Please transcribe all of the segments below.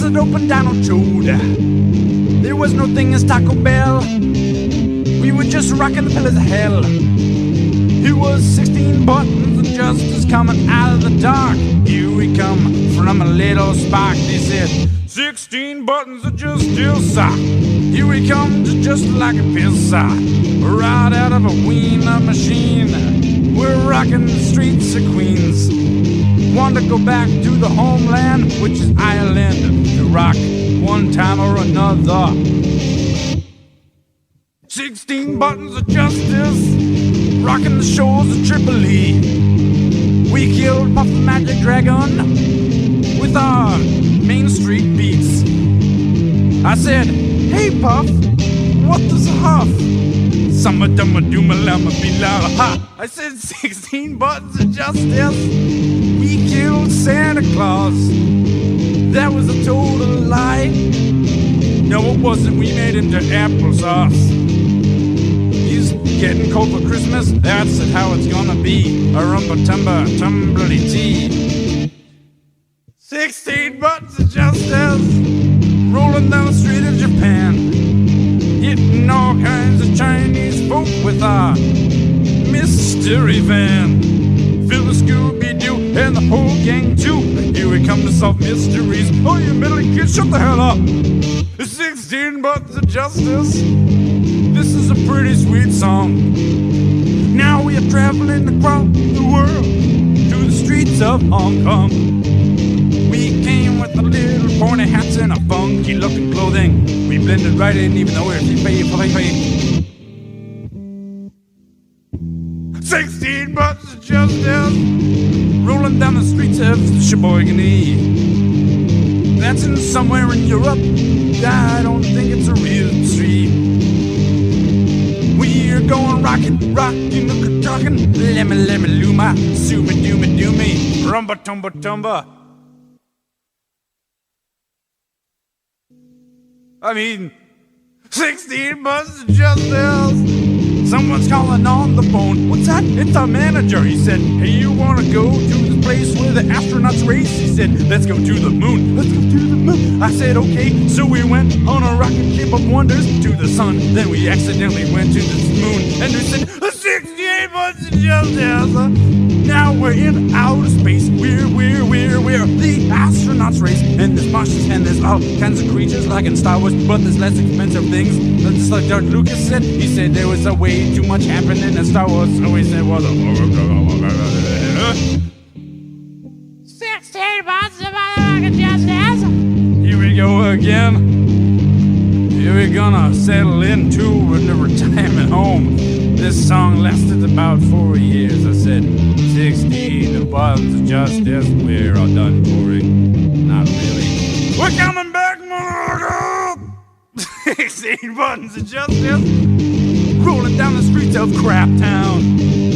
busted open Donald Chode. There was no thing as Taco Bell. We were just rocking the pillars of hell. It was 16 buttons of justice coming out of the dark. Here we come from a little spark. They said 16 buttons of justice. Here we come just like a pizza, right out of a wiener machine. We're rocking the streets of Queens. Want to go back to the homeland, which is Ireland, to rock one time or another. 16 buttons of justice, rocking the shores of Tripoli. We killed Puff the Magic Dragon with our Main Street beats. I said, hey Puff, what does a huff? Summa dumma dooma lama be lava ha. I said 16 buttons of justice. We killed Santa Claus. That was a total lie. No, it wasn't. We made him into applesauce. He's getting cold for Christmas. That's how it's gonna be. A rumba tumba tumbly tea. 16 buttons of justice, rolling down the street of Japan, hitting all kinds of Chinese folk with our mystery van. Phil the Scooby-Doo and the whole gang too. Here we come to solve mysteries. Oh, you middle kids, shut the hell up. 16 buttons of justice. This is a pretty sweet song. Now we are traveling across the world to the streets of Hong Kong. We came with the little pointy hats and a funky looking clothing. We blended right in even though we're pay. 16 buttons of justice, rolling down the streets of Sheboygan. That's in somewhere in Europe. I don't think it's a real street. We're going rockin', talking, lemma luma, suma dooma doomy, rumba tumba tumba. I mean, 16 buttons of justice. Someone's calling on the phone. What's that? It's our manager. He said, hey, you want to go to this place where the astronauts race? He said, let's go to the moon. Let's go to the moon. I said, okay. So we went on a rocket ship of wonders to the sun. Then we accidentally went to the moon. And we said, 68 buttons of justice. Now we're in outer space. We're the astronauts race. And there's Martians and there's all kinds of creatures like in Star Wars. But there's less expensive things. Just like George Lucas said. He said there was a way too much happening in Star Wars. So he said, well, 16 buttons of motherfucking justice. Here we go again. Here we're gonna settle into a retirement home. This song lasted about 4 years. I said, 16 buttons of justice. We're all done touring. Not really. We're coming back, motherfucker. 16 buttons of justice. Rolling down the streets of Craptown.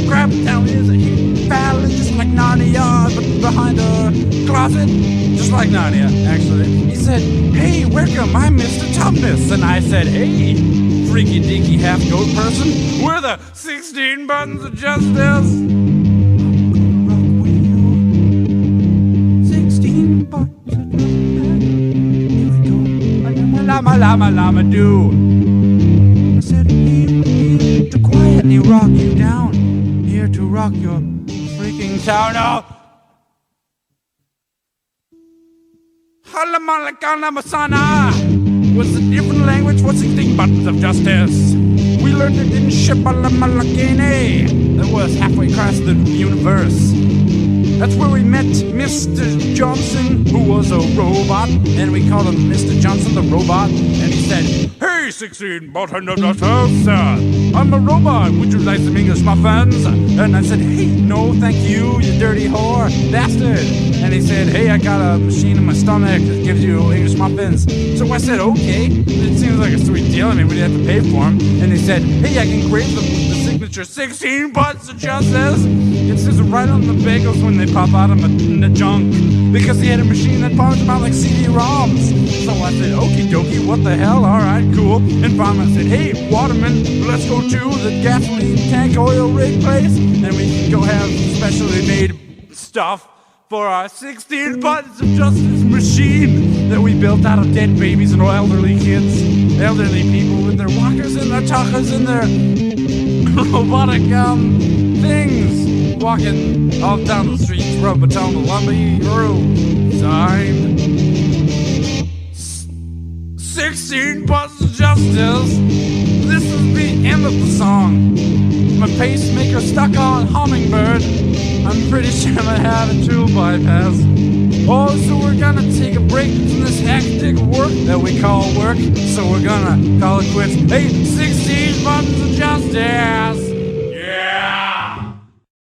Craptown is a hidden valley, just like Narnia, but behind a closet, just like Narnia, actually. He said, hey, welcome, I'm Mr. Toughness. And I said, hey, freaky deaky half goat person, we're the 16 buttons of justice. 16 buttons of justice. Here we go. Lama do. I said, here to quietly rock you down. Here to rock your freaking town out. Halamalakana Masana was a different language for 16 buttons of justice. We learned it in Shipalamalakene. That was halfway across the universe. That's where we met Mr. Johnson, who was a robot, and we called him Mr. Johnson the robot, and he said, hey, 16 buttons of justice, I'm a robot, would you like some English muffins? And I said, hey, no, thank you, you dirty whore, bastard. And he said, hey, I got a machine in my stomach that gives you English muffins. So I said, okay, it seems like a sweet deal, I mean, we didn't have to pay for them. And he said, hey, I can grade the signature 16 buttons of justice. It says right on the bagels when they pop out of the junk, because he had a machine that farms them out like CD-ROMs. So I said, okie dokie, what the hell, alright, cool. And finally I said, hey, Waterman, let's go to the gasoline tank oil rig place, and we can go have specially made stuff for our 16 buttons of justice machine that we built out of dead babies and elderly kids, elderly people with their walkers and their talkers and their robotic things, walking all down the streets, rub a tumble on the road. Time. 16 buttons of justice. This is the end of the song. My pacemaker stuck on hummingbird. I'm pretty sure I had a tool bypass. Oh, so we're gonna take a break from this hectic work that we call work. So we're gonna call it quits. Hey, 16 buttons of justice.